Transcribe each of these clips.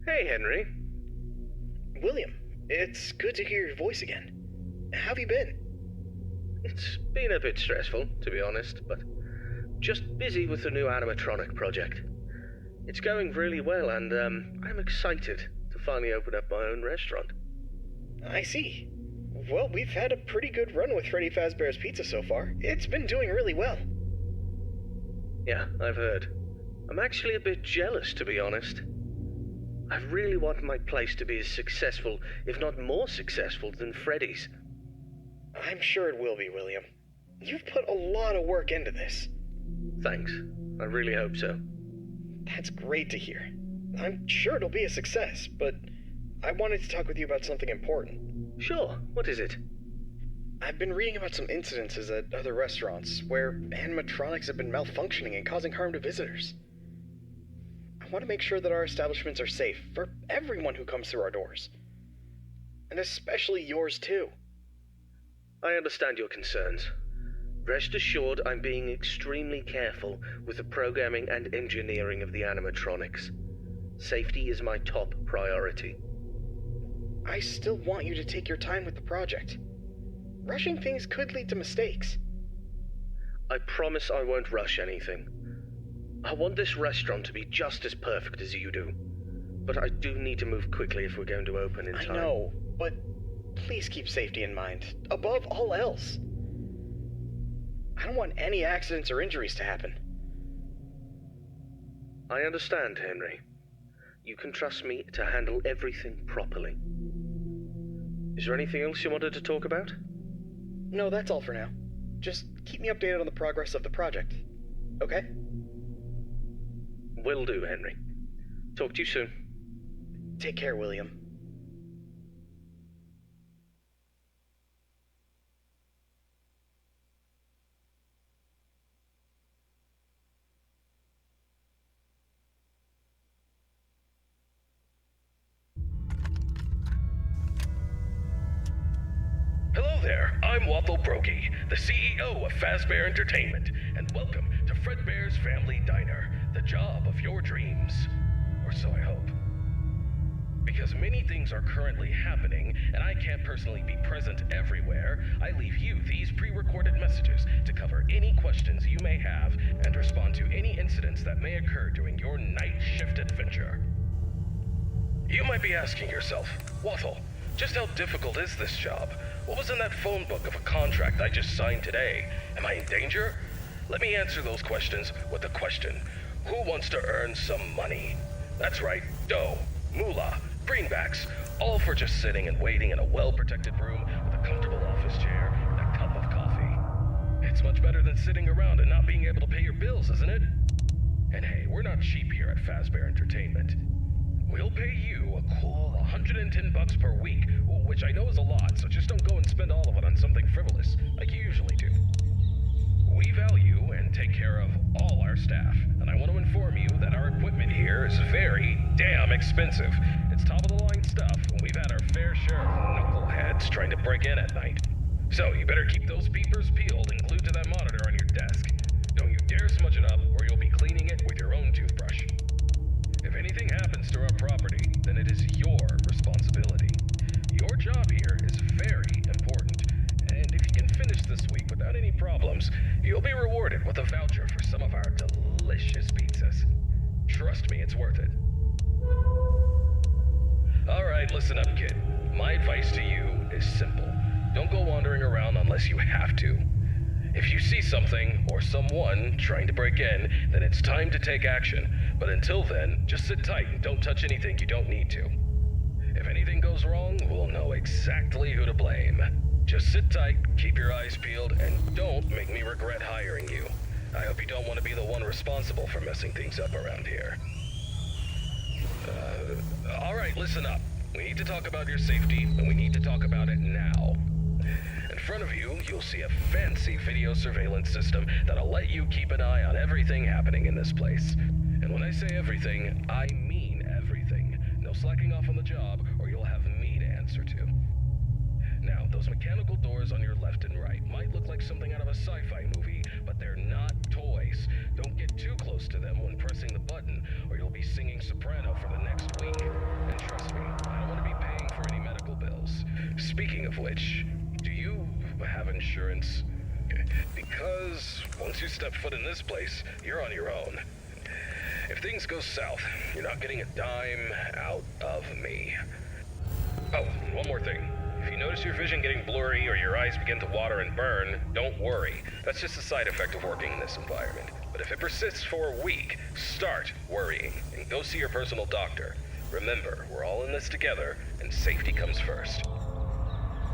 Hey, Henry. William, it's good to hear your voice again. How have you been? It's been a bit stressful, to be honest, but just busy with the new animatronic project. It's going really well, and I'm excited to finally open up my own restaurant. I see. Well, we've had a pretty good run with Freddy Fazbear's Pizza so far. It's been doing really well. Yeah, I've heard. I'm actually a bit jealous, to be honest. I really want my place to be as successful, if not more successful, than Freddy's. I'm sure it will be, William. You've put a lot of work into this. Thanks. I really hope so. That's great to hear. I'm sure it'll be a success, but I wanted to talk with you about something important. Sure, what is it? I've been reading about some incidences at other restaurants where animatronics have been malfunctioning and causing harm to visitors. I want to make sure that our establishments are safe for everyone who comes through our doors. And especially yours too. I understand your concerns. Rest assured I'm being extremely careful with the programming and engineering of the animatronics. Safety is my top priority. I still want you to take your time with the project. Rushing things could lead to mistakes. I promise I won't rush anything. I want this restaurant to be just as perfect as you do. But I do need to move quickly if we're going to open in time. I know, but please keep safety in mind, above all else. I don't want any accidents or injuries to happen. I understand, Henry. You can trust me to handle everything properly. Is there anything else you wanted to talk about? No, that's all for now. Just keep me updated on the progress of the project, okay? Will do, Henry. Talk to you soon. Take care, William. Hello there, I'm Waffle Brokey, the CEO of Fazbear Entertainment, and welcome to Fredbear's Family Diner, the job of your dreams. Or so I hope. Because many things are currently happening, and I can't personally be present everywhere, I leave you these pre-recorded messages to cover any questions you may have and respond to any incidents that may occur during your night shift adventure. You might be asking yourself, Waffle, just how difficult is this job? What was in that phone book of a contract I just signed today? Am I in danger? Let me answer those questions with a question. Who wants to earn some money? That's right, dough, moolah, greenbacks, all for just sitting and waiting in a well-protected room with a comfortable office chair and a cup of coffee. It's much better than sitting around and not being able to pay your bills, isn't it? And hey, we're not cheap here at Fazbear Entertainment. We'll pay you a cool $110 per week, which I know is a lot, so just don't go and spend all of it on something frivolous, like you usually do. We value and take care of all our staff, and I want to inform you that our equipment here is very damn expensive. It's top-of-the-line stuff, and we've had our fair share of knuckleheads trying to break in at night. So you better keep those peepers peeled and glued to that monitor on your desk. Don't you dare smudge it up, or you'll be cleaning it with your own toothbrush. If anything happens to our property, then it is your responsibility. Your job here is very important, and if you can finish this week without any problems, you'll be rewarded with a voucher for some of our delicious pizzas. Trust me, it's worth it. Alright, listen up, kid. My advice to you is simple. Don't go wandering around unless you have to. If you see something or someone trying to break in, then it's time to take action. But until then, just sit tight and don't touch anything you don't need to. If anything goes wrong, we'll know exactly who to blame. Just sit tight, keep your eyes peeled, and don't make me regret hiring you. I hope you don't want to be the one responsible for messing things up around here. Alright, listen up. We need to talk about your safety, and we need to talk about it now. In front of you, you'll see a fancy video surveillance system that'll let you keep an eye on everything happening in this place. And when I say everything, I mean everything. No slacking off on the job, or you'll have me to answer to. Now, those mechanical doors on your left and right might look like something out of a sci-fi movie, but they're not toys. Don't get too close to them when pressing the button, or you'll be singing soprano for the next week. which, do you have insurance? Because once you step foot in this place, you're on your own. If things go south, you're not getting a dime out of me. Oh, one more thing. If you notice your vision getting blurry or your eyes begin to water and burn, don't worry. That's just a side effect of working in this environment. But if it persists for a week, start worrying and go see your personal doctor. Remember, we're all in this together, and safety comes first.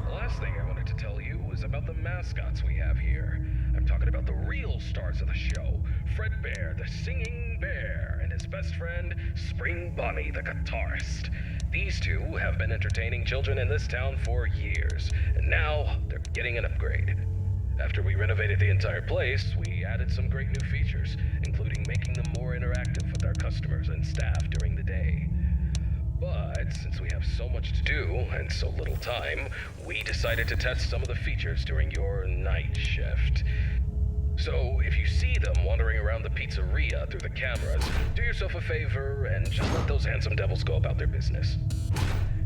The last thing I wanted to tell you was about the mascots we have here. I'm talking about the real stars of the show. Fredbear, the singing bear, and his best friend, Spring Bonnie, the guitarist. These two have been entertaining children in this town for years, and now they're getting an upgrade. After we renovated the entire place, we added some great new features, including making them more interactive with our customers and staff during the day. But since we have so much to do and so little time, we decided to test some of the features during your night shift. So if you see them wandering around the pizzeria through the cameras, do yourself a favor and just let those handsome devils go about their business.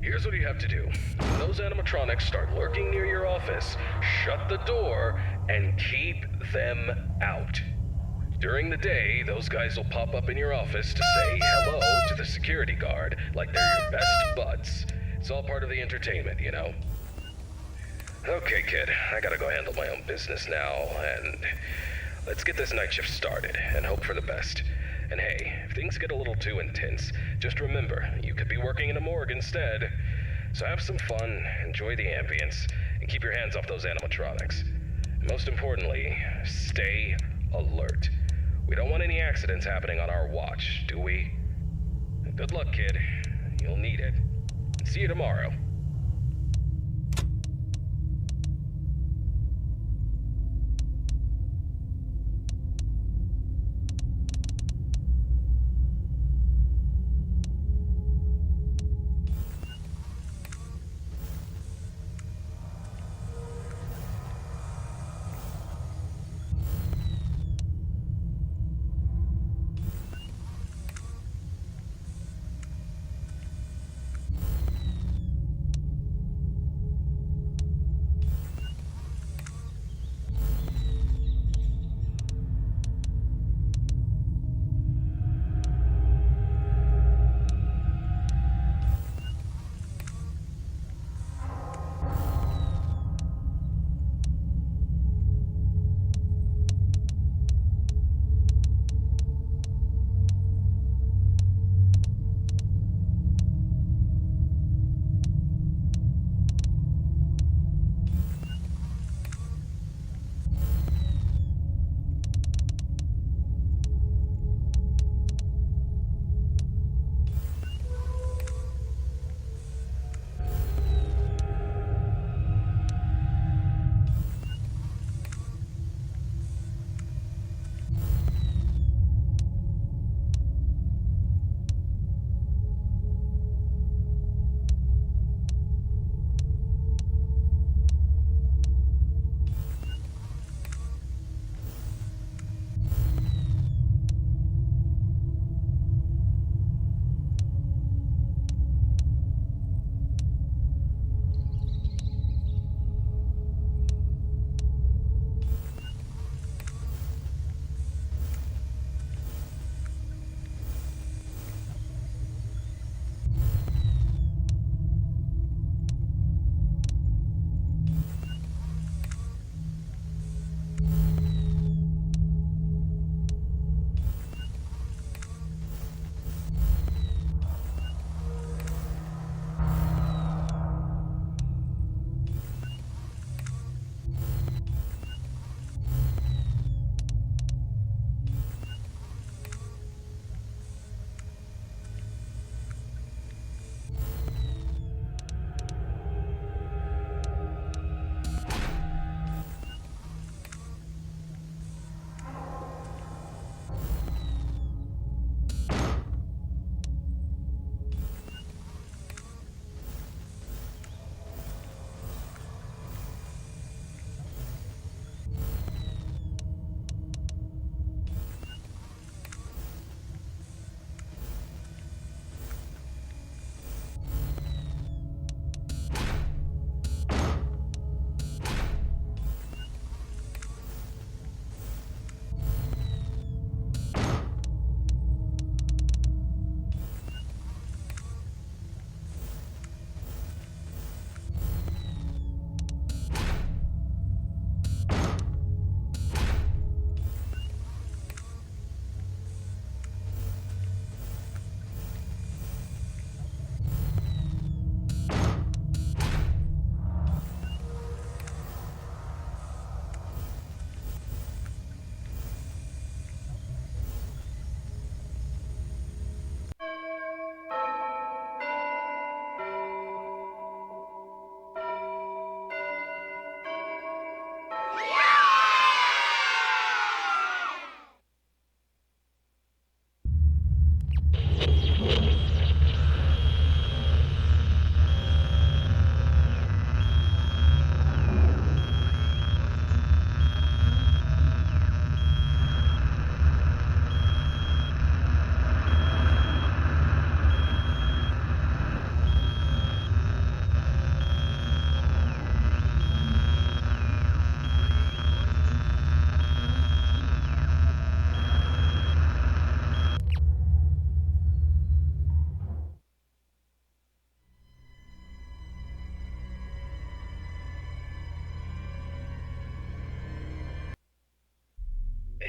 Here's what you have to do. When those animatronics start lurking near your office, shut the door and keep them out. During the day, those guys will pop up in your office to say hello to the security guard like they're your best buds. It's all part of the entertainment, you know? Okay, kid, I gotta go handle my own business now, and let's get this night shift started and hope for the best. And hey, if things get a little too intense, just remember, you could be working in a morgue instead. So have some fun, enjoy the ambience, and keep your hands off those animatronics. And most importantly, stay alert. We don't want any accidents happening on our watch, do we? Good luck, kid. You'll need it. See you tomorrow.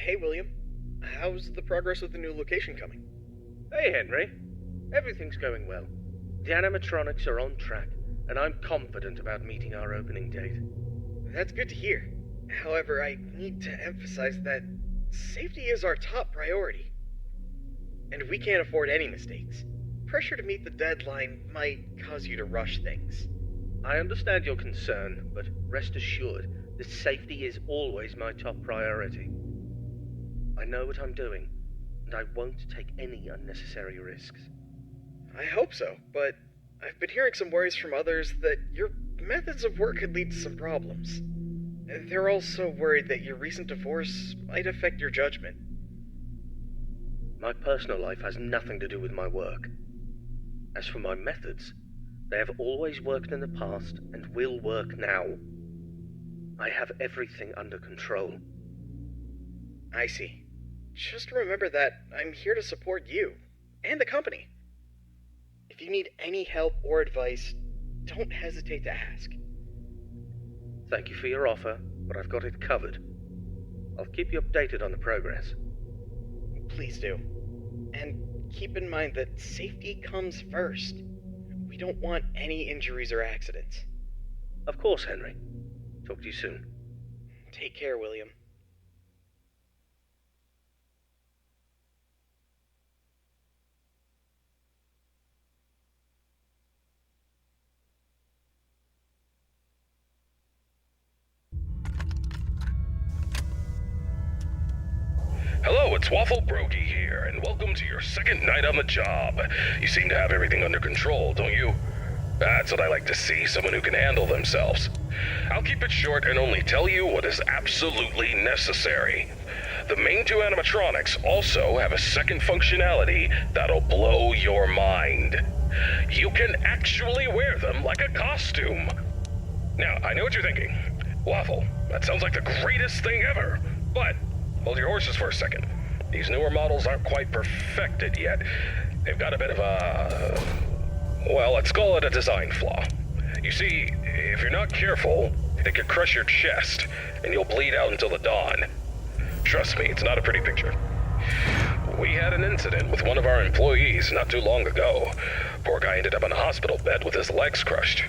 Hey, William. How's the progress with the new location coming? Hey, Henry. Everything's going well. The animatronics are on track, and I'm confident about meeting our opening date. That's good to hear. However, I need to emphasize that safety is our top priority. And we can't afford any mistakes. Pressure to meet the deadline might cause you to rush things. I understand your concern, but rest assured that safety is always my top priority. I know what I'm doing, and I won't take any unnecessary risks. I hope so, but I've been hearing some worries from others that your methods of work could lead to some problems. They're also worried that your recent divorce might affect your judgment. My personal life has nothing to do with my work. As for my methods, they have always worked in the past and will work now. I have everything under control. I see. Just remember that I'm here to support you and the company. If you need any help or advice, don't hesitate to ask. Thank you for your offer, but I've got it covered. I'll keep you updated on the progress. Please do. And keep in mind that safety comes first. We don't want any injuries or accidents. Of course, Henry. Talk to you soon. Take care, William. Hello, it's Waffle Brokey here, and welcome to your second night on the job. You seem to have everything under control, don't you? That's what I like to see, someone who can handle themselves. I'll keep it short and only tell you what is absolutely necessary. The main two animatronics also have a second functionality that'll blow your mind. You can actually wear them like a costume. Now, I know what you're thinking. Waffle, that sounds like the greatest thing ever. But hold your horses for a second. These newer models aren't quite perfected yet. They've got a bit of a... well, let's call it a design flaw. You see, if you're not careful, they could crush your chest, and you'll bleed out until the dawn. Trust me, it's not a pretty picture. We had an incident with one of our employees not too long ago. Poor guy ended up in a hospital bed with his legs crushed.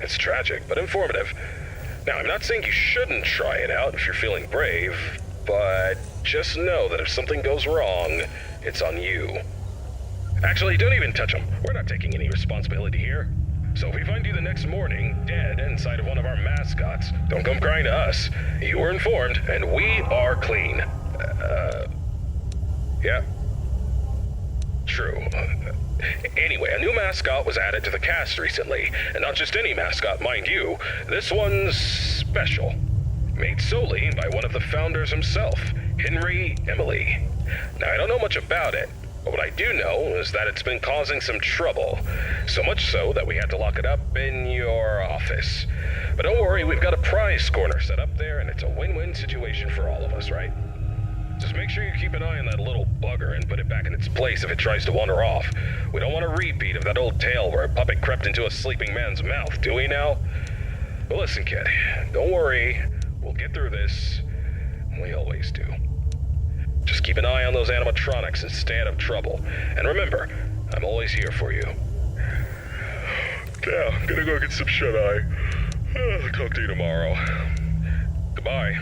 It's tragic, but informative. Now, I'm not saying you shouldn't try it out if you're feeling brave, but just know that if something goes wrong, it's on you. Actually, don't even touch him. We're not taking any responsibility here. So if we find you the next morning, dead inside of one of our mascots, don't come crying to us. You were informed, and we are clean. Yeah. True. Anyway, a new mascot was added to the cast recently, and not just any mascot, mind you. This one's special. Made solely by one of the founders himself, Henry Emily. Now, I don't know much about it, but what I do know is that it's been causing some trouble. So much so that we had to lock it up in your office. But don't worry, we've got a prize corner set up there, and it's a win-win situation for all of us, right? Just make sure you keep an eye on that little bugger and put it back in its place if it tries to wander off. We don't want a repeat of that old tale where a puppet crept into a sleeping man's mouth, do we now? But listen, kid, don't worry. We'll get through this. We always do. Just keep an eye on those animatronics and stay out of trouble. And remember, I'm always here for you. Yeah, I'm gonna go get some shut-eye. I'll talk to you tomorrow. Goodbye.